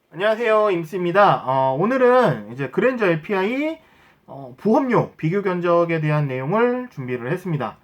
안녕하세요, 임스입니다. 오늘은 이제 그랜저 API 보험료 비교 견적에 대한 내용을 준비를 했습니다.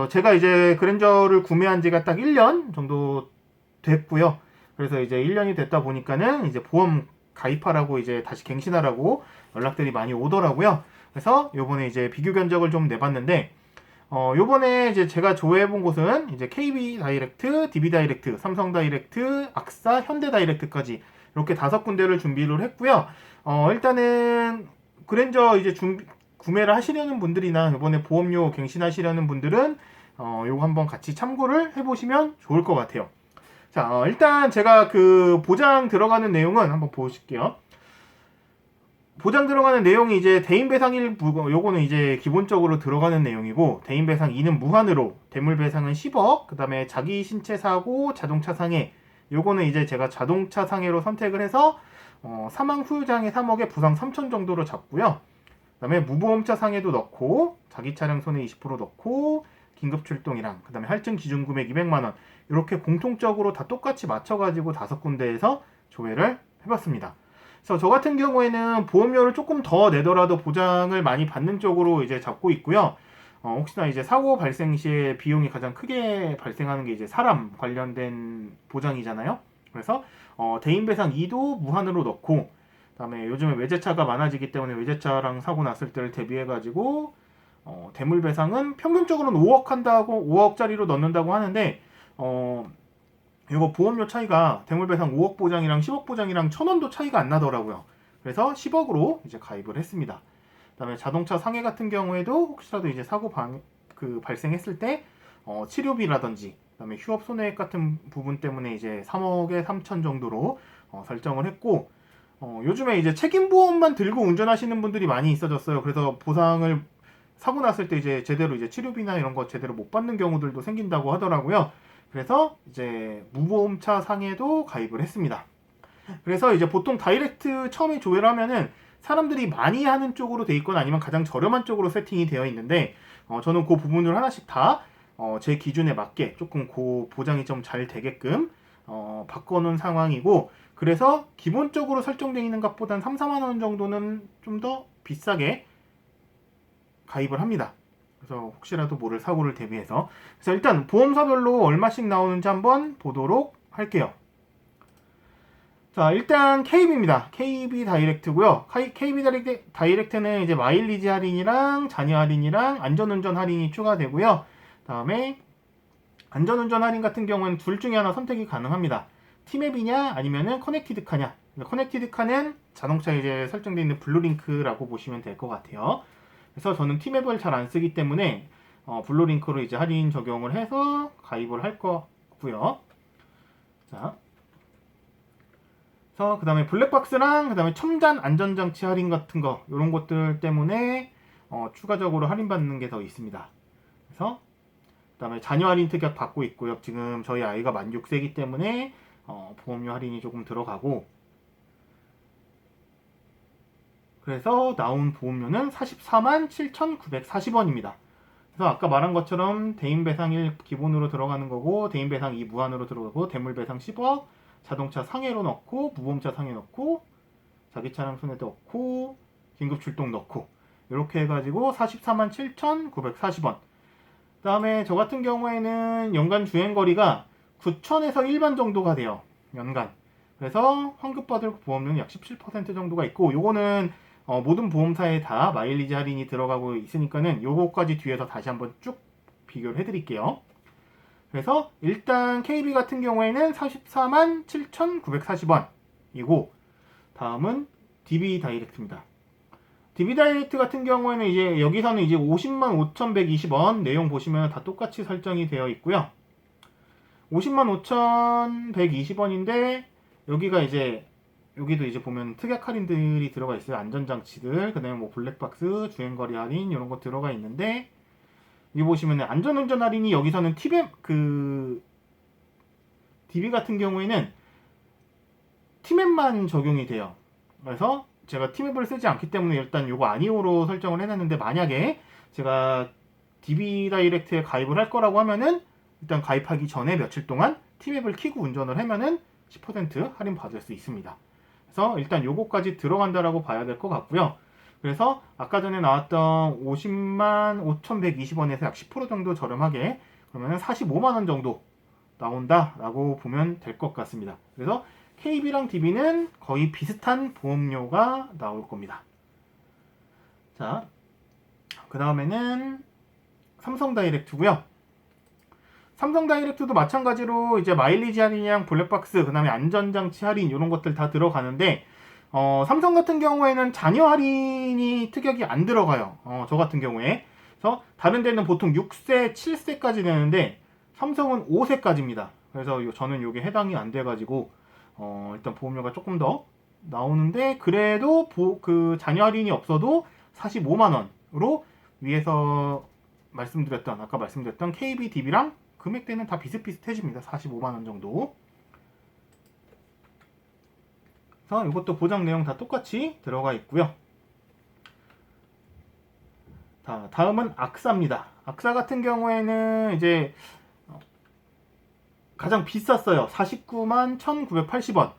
제가 이제 그랜저를 구매한 지가 딱 1년 정도 됐고요. 그래서 이제 1년이 됐다 보니까는 이제 보험 가입하라고 이제 다시 갱신하라고 연락들이 많이 오더라고요. 그래서 요번에 이제 비교 견적을 좀 내봤는데, 요번에 이제 제가 조회해본 곳은 이제 KB 다이렉트, DB 다이렉트, 삼성 다이렉트, 악사, 현대 다이렉트까지 이렇게 5군데를 준비를 했고요. 일단은 그랜저 이제 구매를 하시려는 분들이나 이번에 보험료 갱신하시려는 분들은 요거 한번 같이 참고를 해보시면 좋을 것 같아요. 자, 일단 제가 그 보장 들어가는 내용은 한번 보실게요. 보장 들어가는 내용이 이제 대인배상 1, 요거는 이제 기본적으로 들어가는 내용이고, 대인배상 2는 무한으로, 대물배상은 10억, 그 다음에 자기 신체 사고, 자동차 상해, 요거는 이제 제가 자동차 상해로 선택을 해서 사망 후유장애 3억에 부상 3천 정도로 잡고요. 그 다음에 무보험차 상해도 넣고, 자기 차량 손해 20% 넣고, 긴급 출동이랑, 그 다음에 할증 기준 금액 200만원, 이렇게 공통적으로 다 똑같이 맞춰가지고 5군데에서 조회를 해봤습니다. 그래서 저 같은 경우에는 보험료를 조금 더 내더라도 보장을 많이 받는 쪽으로 이제 잡고 있고요. 혹시나 이제 사고 발생 시에 비용이 가장 크게 발생하는 게 이제 사람 관련된 보장이잖아요. 그래서 대인배상 2도 무한으로 넣고, 그다음에 요즘에 외제차가 많아지기 때문에 외제차랑 사고 났을 때를 대비해가지고 대물배상은 평균적으로는 5억 한다고 5억짜리로 넣는다고 하는데 이거 보험료 차이가 대물배상 5억 보장이랑 10억 보장이랑 1,000원도 차이가 안 나더라고요. 그래서 10억으로 이제 가입을 했습니다. 그다음에 자동차 상해 같은 경우에도 혹시라도 이제 발생했을 때 치료비라든지 그다음에 휴업 손해액 같은 부분 때문에 이제 3억에 3천 정도로 설정을 했고, 요즘에 이제 책임보험만 들고 운전하시는 분들이 많이 있어졌어요. 그래서 보상을 사고 났을 때 이제 제대로 이제 치료비나 이런 거 제대로 못 받는 경우들도 생긴다고 하더라고요. 그래서 이제 무보험차 상에도 가입을 했습니다. 그래서 이제 보통 다이렉트 처음에 조회를 하면은 사람들이 많이 하는 쪽으로 돼 있거나 아니면 가장 저렴한 쪽으로 세팅이 되어 있는데, 저는 그 부분을 하나씩 다 제 기준에 맞게 조금 그 보장이 좀 잘 되게끔 바꿔놓은 상황이고, 그래서 기본적으로 설정되어 있는 값보단 3, 4만 원 정도는 좀 더 비싸게 가입을 합니다. 그래서 혹시라도 모를 사고를 대비해서. 그래서 일단 보험사별로 얼마씩 나오는지 한번 보도록 할게요. 자, 일단 KB입니다. KB 다이렉트고요. KB 다이렉트는 이제 마일리지 할인이랑 잔여 할인이랑 안전운전 할인이 추가되고요. 다음에 안전운전 할인 같은 경우는 둘 중에 하나 선택이 가능합니다. 티맵이냐 아니면은 커넥티드 카냐. 커넥티드 카는 자동차에 이제 설정되어 있는 블루링크라고 보시면 될 것 같아요. 그래서 저는 티맵을 잘 안 쓰기 때문에 블루링크로 이제 할인 적용을 해서 가입을 할 거고요. 자, 그래서 그다음에 블랙박스랑 그다음에 첨단 안전장치 할인 같은 거 이런 것들 때문에 추가적으로 할인받는 게 더 있습니다. 그래서 그다음에 자녀 할인 특약 받고 있고요. 지금 저희 아이가 만 6세이기 때문에 보험료 할인이 조금 들어가고, 그래서 나온 보험료는 44만 7,940원입니다. 그래서 아까 말한 것처럼 대인배상 1 기본으로 들어가는 거고, 대인배상 2 무한으로 들어가고, 대물배상 10억, 자동차 상해로 넣고, 무보험차 상해 넣고, 자기 차량 손해 넣고, 긴급 출동 넣고, 이렇게 해가지고 44만 7,940원. 그 다음에 저 같은 경우에는 연간 주행거리가 9천에서 1만 정도가 돼요. 연간. 그래서 환급받을 보험료는 약 17% 정도가 있고, 요거는 모든 보험사에 다 마일리지 할인이 들어가고 있으니까는 요거까지 뒤에서 다시 한번 쭉 비교를 해드릴게요. 그래서 일단 KB 같은 경우에는 44만 7,940원이고, 다음은 DB 다이렉트입니다. DB 다이렉트 같은 경우에는 이제 여기서는 이제 50만 5,120원 내용 보시면 다 똑같이 설정이 되어 있고요. 50만 5,120원인데 여기가 이제 여기도 이제 보면 특약 할인들이 들어가 있어요. 안전장치들, 그 다음에 뭐 블랙박스, 주행거리 할인 이런 거 들어가 있는데, 여기 보시면 안전운전 할인이 여기서는 DB 같은 경우에는 티맵만 적용이 돼요. 그래서 제가 티맵을 쓰지 않기 때문에 일단 요거 아니오로 설정을 해놨는데, 만약에 제가 DB 다이렉트에 가입을 할 거라고 하면은 일단 가입하기 전에 며칠 동안 티맵을 켜고 운전을 하면은 10% 할인 받을 수 있습니다. 그래서 일단 요거까지 들어간다라고 봐야 될 것 같고요. 그래서 아까 전에 나왔던 50만 5,120원에서 약 10% 정도 저렴하게 그러면 45만 원 정도 나온다라고 보면 될 것 같습니다. 그래서 KB랑 DB는 거의 비슷한 보험료가 나올 겁니다. 자, 그 다음에는 삼성 다이렉트고요. 삼성 다이렉트도 마찬가지로 이제 마일리지 할인이랑 블랙박스, 그 다음에 안전장치 할인 이런 것들 다 들어가는데 삼성 같은 경우에는 자녀 할인이 특약이 안 들어가요. 저 같은 경우에. 그래서 다른 데는 보통 6세, 7세까지 되는데 삼성은 5세까지입니다. 그래서 저는 이게 해당이 안 돼가지고 일단 보험료가 조금 더 나오는데 그래도 그 자녀 할인이 없어도 45만 원으로 위에서 아까 말씀드렸던 KB, DB랑 금액대는 다 비슷비슷해집니다. 45만 원 정도. 그래서 이것도 보장 내용 다 똑같이 들어가 있고요. 자, 다음은 악사입니다. 악사 같은 경우에는 이제 가장 비쌌어요. 49만 1,980원.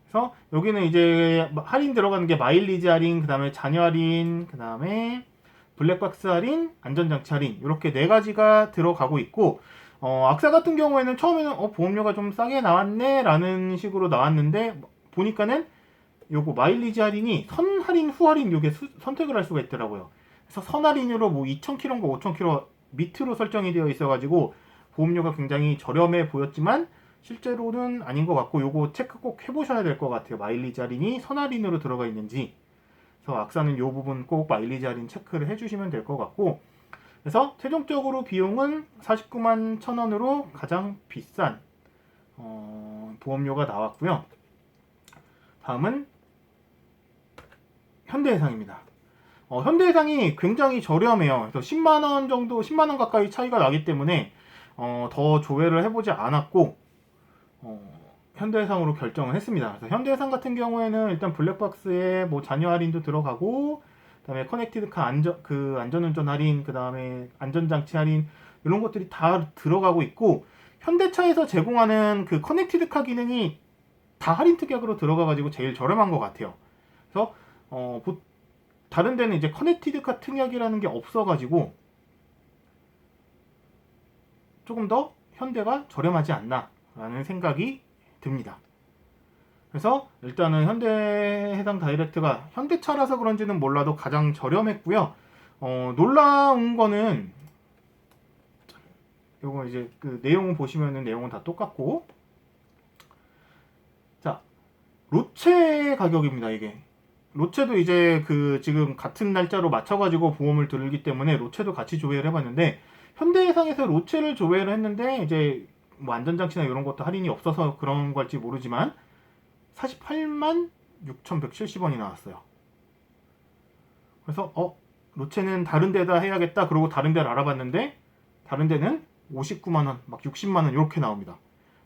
그래서 여기는 이제 할인 들어가는 게 마일리지 할인, 그 다음에 자녀 할인, 그 다음에 블랙박스 할인, 안전장치 할인 이렇게 네 가지가 들어가고 있고 악사 같은 경우에는 처음에는 보험료가 좀 싸게 나왔네 라는 식으로 나왔는데 보니까는 요거 마일리지 할인이 선 할인, 후 할인 요게 선택을 할 수가 있더라고요. 그래서 선 할인으로 뭐 2,000km인가 5,000km 밑으로 설정이 되어 있어가지고 보험료가 굉장히 저렴해 보였지만 실제로는 아닌 것 같고 요거 체크 꼭 해보셔야 될 것 같아요. 마일리지 할인이 선 할인으로 들어가 있는지. 그래서 악사는 요 부분 꼭 마일리지 할인 체크를 해주시면 될 것 같고 그래서 최종적으로 비용은 49만 1,000원으로 가장 비싼 보험료가 나왔고요. 다음은 현대해상입니다. 현대해상이 굉장히 저렴해요. 그래서 10만원 정도, 10만원 가까이 차이가 나기 때문에 더 조회를 해보지 않았고 현대해상으로 결정을 했습니다. 그래서 현대해상 같은 경우에는 일단 블랙박스에 뭐 자녀 할인도 들어가고 그다음에 커넥티드카 안전운전 할인, 그다음에 안전장치 할인 이런 것들이 다 들어가고 있고 현대차에서 제공하는 그 커넥티드카 기능이 다 할인 특약으로 들어가가지고 제일 저렴한 것 같아요. 그래서 다른 데는 이제 커넥티드카 특약이라는 게 없어가지고 조금 더 현대가 저렴하지 않나라는 생각이 듭니다. 그래서 일단은 현대해상 다이렉트가 현대차라서 그런지는 몰라도 가장 저렴했고요. 놀라운 거는 요거 이제 그 내용을 보시면은 내용은 다 똑같고 자 로체 가격입니다. 이게 로체도 이제 그 지금 같은 날짜로 맞춰가지고 보험을 들기 때문에 로체도 같이 조회를 해봤는데 현대해상에서 로체를 조회를 했는데 이제 뭐 안전장치나 이런 것도 할인이 없어서 그런 걸지 모르지만 48만 6,170원이 나왔어요. 그래서 로체는 다른 데다 해야겠다 그러고 다른 데를 알아봤는데 다른 데는 59만원 막 60만원 이렇게 나옵니다.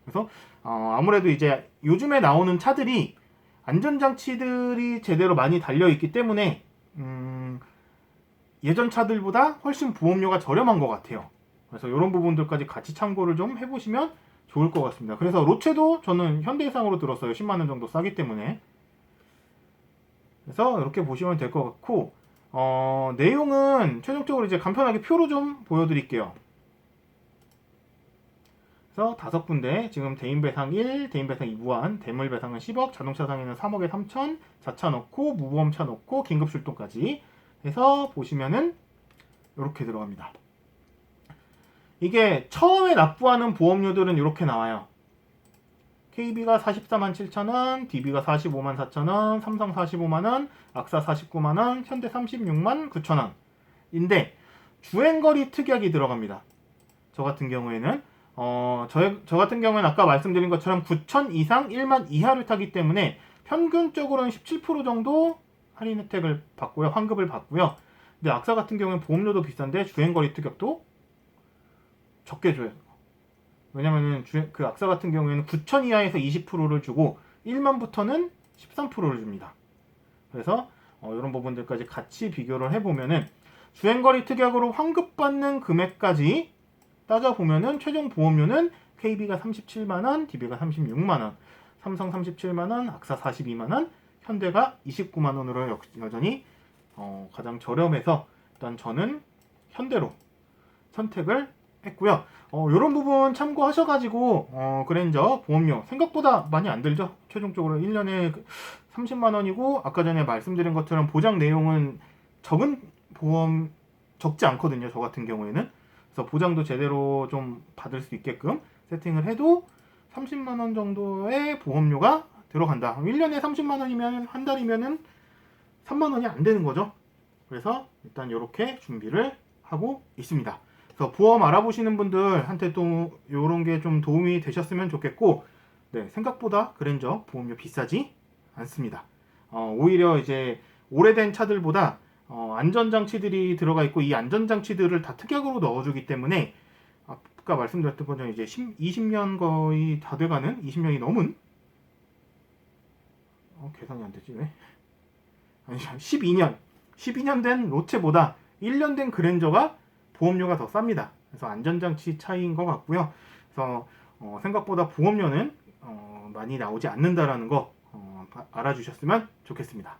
그래서 아무래도 이제 요즘에 나오는 차들이 안전장치들이 제대로 많이 달려있기 때문에 예전 차들보다 훨씬 보험료가 저렴한 것 같아요. 그래서 이런 부분들까지 같이 참고를 좀 해보시면 좋을 것 같습니다. 그래서 로체도 저는 현대해상으로 들었어요. 10만원 정도 싸기 때문에. 그래서 이렇게 보시면 될 것 같고 내용은 최종적으로 이제 간편하게 표로 좀 보여드릴게요. 그래서 5군데 지금 대인배상 1, 대인배상 2 무한, 대물배상은 10억, 자동차상에는 3억에 3천, 자차 넣고 무보험차 넣고 긴급출동까지 해서 보시면은 이렇게 들어갑니다. 이게 처음에 납부하는 보험료들은 이렇게 나와요. KB가 44만 7천원, DB가 45만 4천원, 삼성 45만원, 악사 49만원, 현대 36만 9천원 인데 주행거리 특약이 들어갑니다. 저 같은 경우에는 저 같은 경우에는 아까 말씀드린 것처럼 9천 이상 1만 이하를 타기 때문에 평균적으로는 17% 정도 할인 혜택을 받고요. 환급을 받고요. 근데 악사 같은 경우는 보험료도 비싼데 주행거리 특약도 적게 줘요. 왜냐면은 그 악사 같은 경우에는 9천 이하에서 20%를 주고 1만부터는 13%를 줍니다. 그래서 이런 부분들까지 같이 비교를 해보면은 주행거리 특약으로 환급받는 금액까지 따져보면은 최종 보험료는 KB가 37만원, DB가 36만원. 삼성 37만원, 악사 42만원, 현대가 29만원으로 여전히 가장 저렴해서 일단 저는 현대로 선택을 했고요. 이런 부분 참고하셔가지고 그랜저 보험료 생각보다 많이 안 들죠. 최종적으로 1년에 30만원이고 아까 전에 말씀드린 것처럼 보장 내용은 적은 보험 적지 않거든요. 저 같은 경우에는. 그래서 보장도 제대로 좀 받을 수 있게끔 세팅을 해도 30만원 정도의 보험료가 들어간다. 1년에 30만원이면 한 달이면은 3만원이 안 되는 거죠. 그래서 일단 이렇게 준비를 하고 있습니다. 그래서 보험 알아보시는 분들한테 또 이런 게 좀 도움이 되셨으면 좋겠고, 네, 생각보다 그랜저 보험료 비싸지 않습니다. 오히려 이제 오래된 차들보다 안전장치들이 들어가 있고 이 안전장치들을 다 특약으로 넣어주기 때문에 아까 말씀드렸던 것처럼 이제 20년 거의 다 돼가는 20년이 넘은 계산이 안 되지 왜? 아니 12년 된 로체보다 1년 된 그랜저가 보험료가 더 쌉니다. 그래서 안전장치 차이인 것 같고요. 그래서 생각보다 보험료는 많이 나오지 않는다라는 거 알아주셨으면 좋겠습니다.